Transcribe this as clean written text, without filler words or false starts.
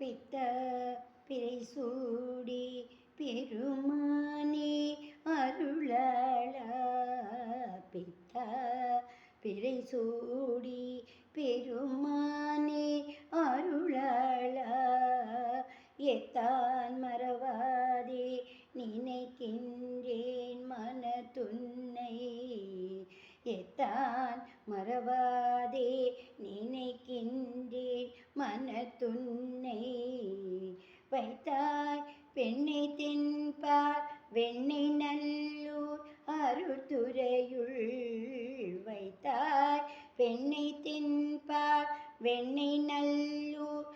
பித்த பிறை சூடி பெருமானே அருளாளா. பித்த பிறை சூடி பெருமானே அருளாளா. எத்தான் மறவாதே நினைக்கின்றேன் மனத்துன்னை. எத்தான் மறவாதே நினைக்கின்றேன் மனத்துன்னை. வைத்தாய் பெண்ணை தென்பால் வெண்ணை நல்லூர் அருத்துறையுள். வைத்தாய் பெண்ணை தென்பால் வெண்ணை நல்லூர்